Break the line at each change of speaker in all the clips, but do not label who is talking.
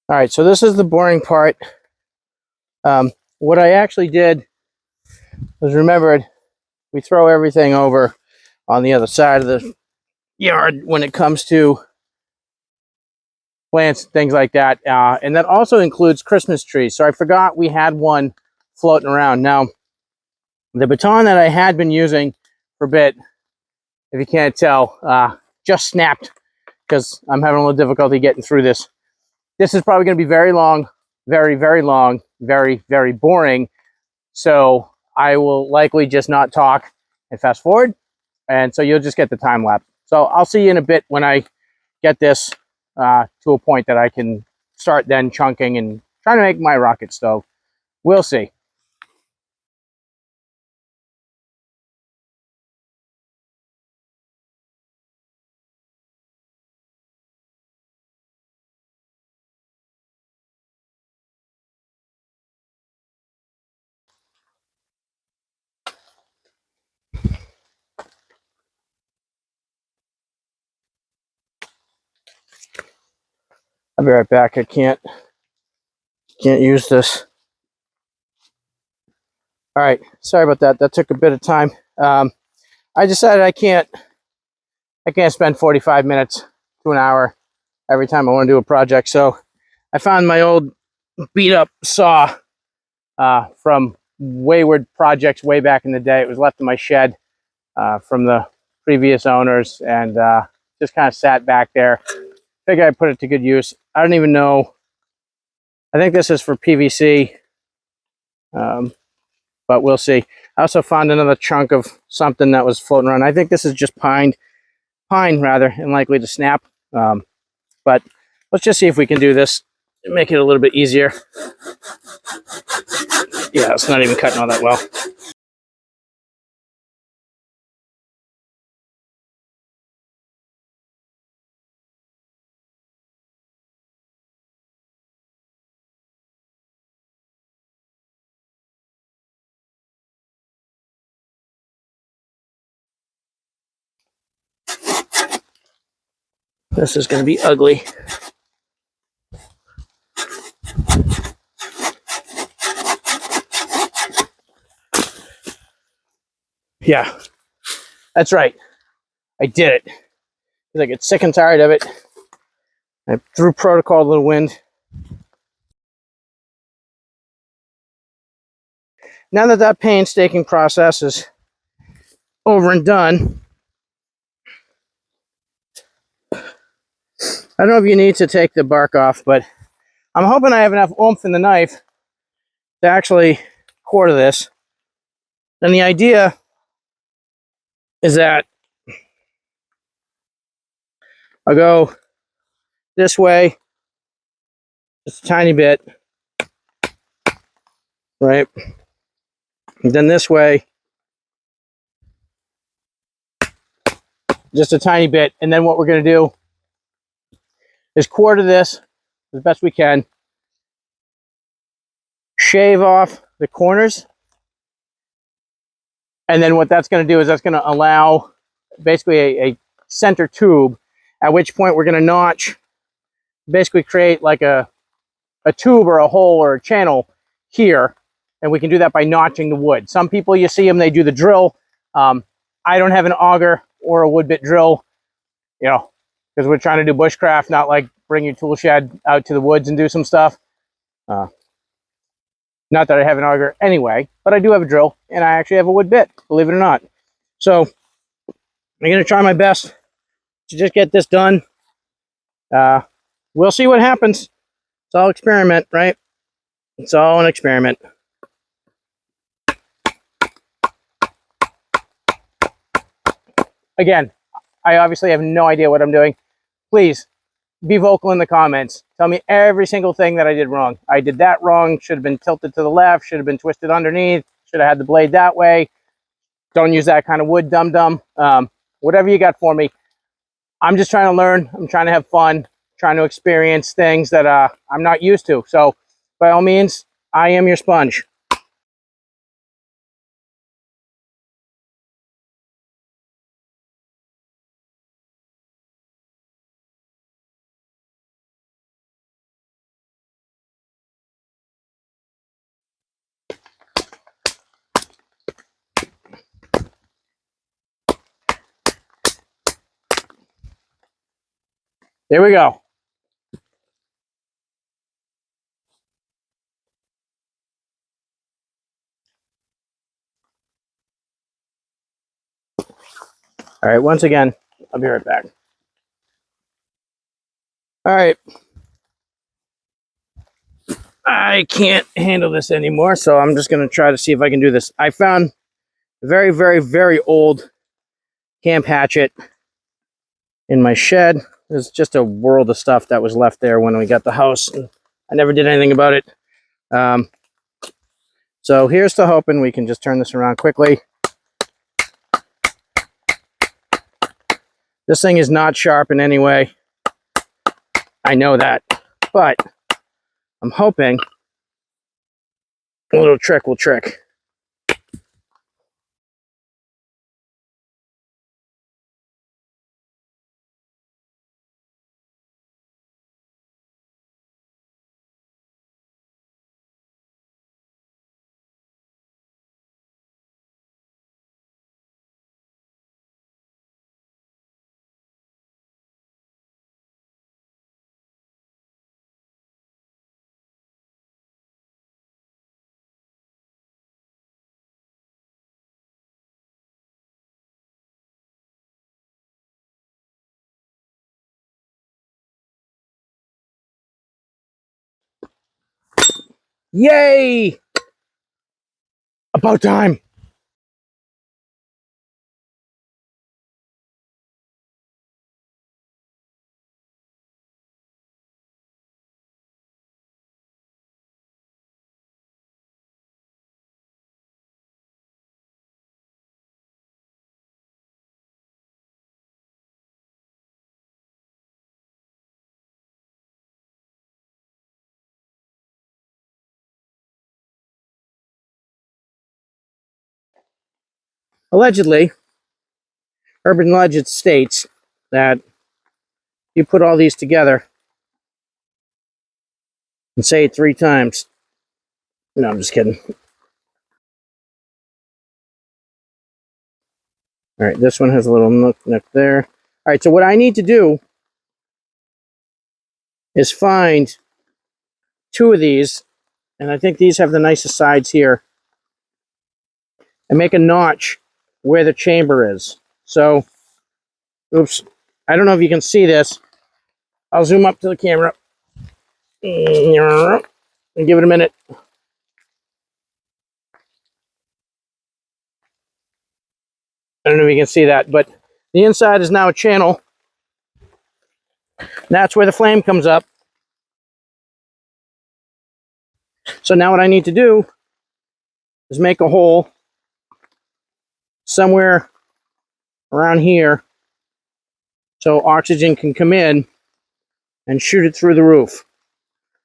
All right, so this is the boring part. What I actually did was remembered we throw everything over on the other side of the yard when it comes to plants, things like that. And that also includes Christmas trees. So I forgot we had one floating around. Now, the baton that I had been using for a bit, if you can't tell, just snapped because I'm having a little difficulty getting through this. This is probably going to be very long, very, very long, very, very boring. So I will likely just not talk and fast forward. And so you'll just get the time lapse. So I'll see you in a bit when I get this to a point that I can start then chunking and trying to make my rocket stove. We'll see. I'll be right back. I can't use this. All right, sorry about that. That took a bit of time. I decided I can't spend 45 minutes to an hour every time I want to do a project. So I found my old beat up saw from wayward projects way back in the day. It was left in my shed from the previous owners, and just kind of sat back there. Figured I'd put it to good use. I don't even know. I think this is for PVC, but we'll see. I also found another chunk of something that was floating around. I think this is just pine rather, and likely to snap. But let's just see if we can do this and make it a little bit easier. Yeah, it's not even cutting all that well. This is going to be ugly. Yeah, that's right. I did it. Because I get sick and tired of it. I threw protocol to the wind. Now that that painstaking process is over and done, I don't know if you need to take the bark off, but I'm hoping I have enough oomph in the knife to actually quarter this. And the idea is that I'll go this way just a tiny bit, right? And then this way just a tiny bit. And then what we're going to do is quarter this as best we can, shave off the corners. And then what that's going to do is that's going to allow basically a center tube, at which point we're going to notch, basically create like a tube or a hole or a channel here. And we can do that by notching the wood. Some people, you see them, they do the drill. I don't have an auger or a wood bit drill, because we're trying to do bushcraft, not like bring your tool shed out to the woods and do some stuff. Not that I have an auger anyway, but I do have a drill, and I actually have a wood bit, believe it or not. So I'm going to try my best to just get this done. We'll see what happens. It's all experiment, right? It's all an experiment. Again, I obviously have no idea what I'm doing. Please be vocal in the comments. Tell me every single thing that I did wrong. I did that wrong. Should have been tilted to the left. Should have been twisted underneath. Should have had the blade that way. Don't use that kind of wood, dum-dum. Whatever you got for me. I'm just trying to learn. I'm trying to have fun. Trying to experience things that I'm not used to. So by all means, I am your sponge. There we go. All right, once again, I'll be right back. All right. I can't handle this anymore, so I'm just going to try to see if I can do this. I found a very, very, very old camp hatchet in my shed. There's just a world of stuff that was left there when we got the house, and I never did anything about it. So here's to hoping we can just turn this around quickly. This thing is not sharp in any way. I know that, but I'm hoping a little trick will trick. Yay! About time. Allegedly, urban legend states that you put all these together and say it 3 times. No, I'm just kidding. All right, this one has a little nook there. All right, so what I need to do is find 2 of these, and I think these have the nicest sides here, and make a notch where the chamber is. So, oops, I don't know if you can see this. I'll zoom up to the camera and give it a minute. I don't know if you can see that, but the inside is now a channel. That's where the flame comes up. So now what I need to do is make a hole somewhere around here so oxygen can come in and shoot it through the roof.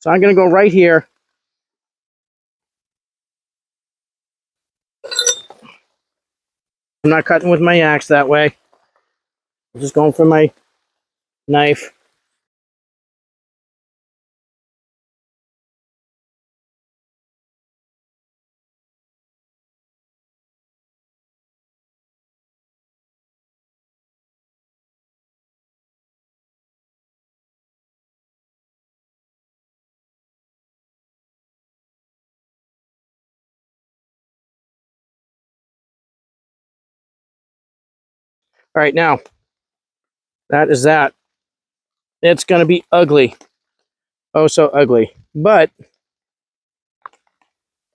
So I'm going to go right here. I'm not cutting with my axe that way. I'm just going for my knife. All right, now, that is that. It's going to be ugly. Oh, so ugly. But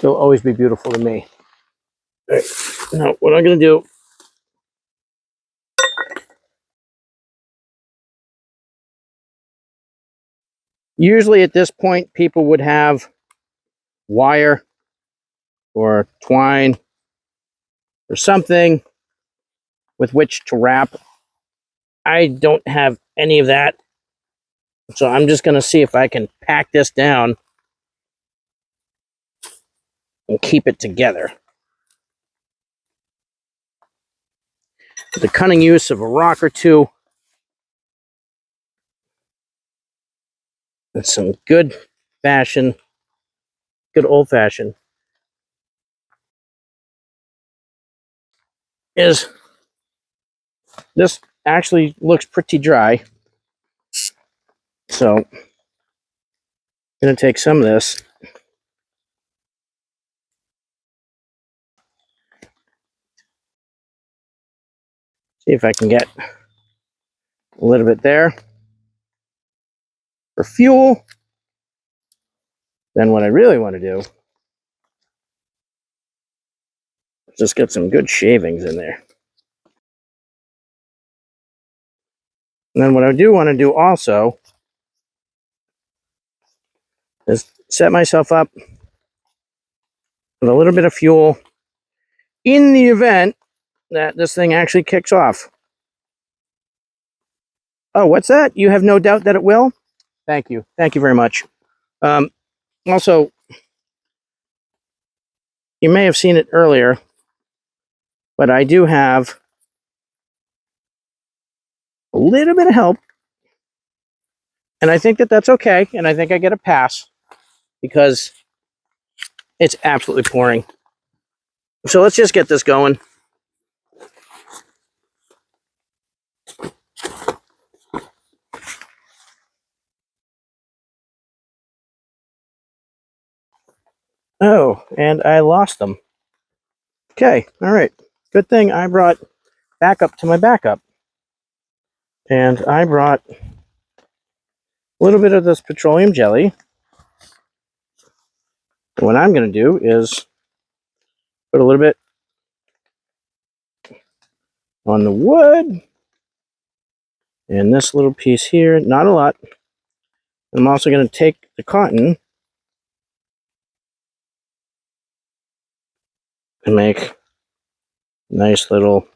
it'll always be beautiful to me. All right, now, what I'm going to do, usually at this point, people would have wire or twine or something with which to wrap. I don't have any of that. So I'm just going to see if I can pack this down and keep it together. The cunning use of a rock or two and some good old fashioned this actually looks pretty dry. So I'm going to take some of this. See if I can get a little bit there for fuel. Then what I really want to do is just get some good shavings in there. And then what I do want to do also is set myself up with a little bit of fuel in the event that this thing actually kicks off. Oh, what's that? You have no doubt that it will? Thank you. Thank you very much. Also, you may have seen it earlier, but I do have a little bit of help. And I think that that's okay. And I think I get a pass because it's absolutely pouring. So let's just get this going. Oh, and I lost them. Okay, all right. Good thing I brought backup to my backup. And I brought a little bit of this petroleum jelly. And what I'm going to do is put a little bit on the wood. And this little piece here, not a lot. I'm also going to take the cotton and make a nice little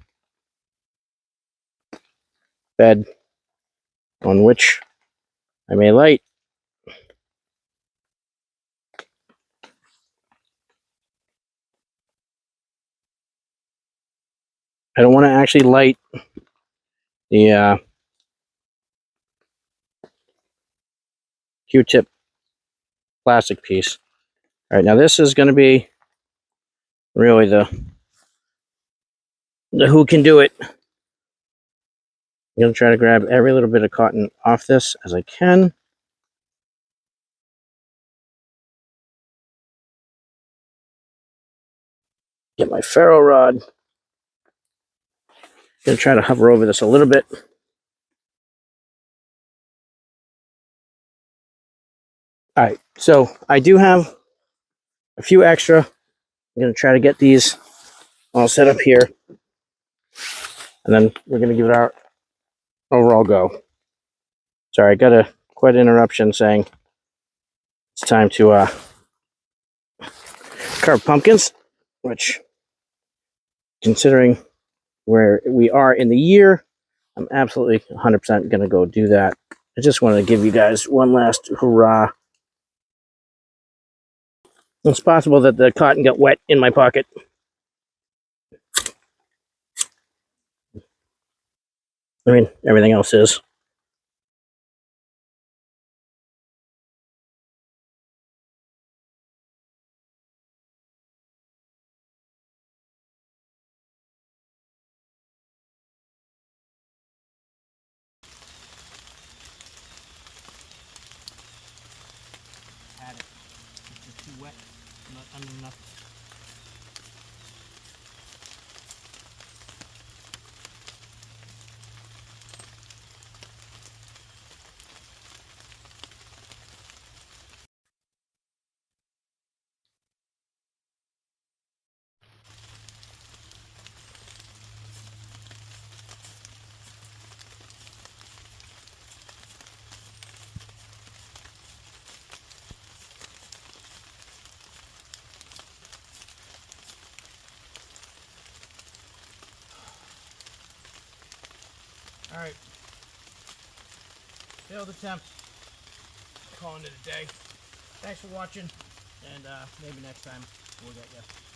bed on which I may light. I don't want to actually light the Q-tip plastic piece. All right, now this is going to be really the who can do it. I'm going to try to grab every little bit of cotton off this as I can. Get my ferro rod. Going to try to hover over this a little bit. All right, so I do have a few extra. I'm going to try to get these all set up here. And then we're going to give it our overall go. Sorry, I got a quite interruption saying it's time to carve pumpkins, which, considering where we are in the year, I'm absolutely 100% going to go do that. I just wanted to give you guys one last hurrah. It's possible that the cotton got wet in my pocket. I mean, everything else is. Had it. It's just too wet, not under enough. All right, failed attempt. Calling it a day. Thanks for watching, and maybe next time we'll get you.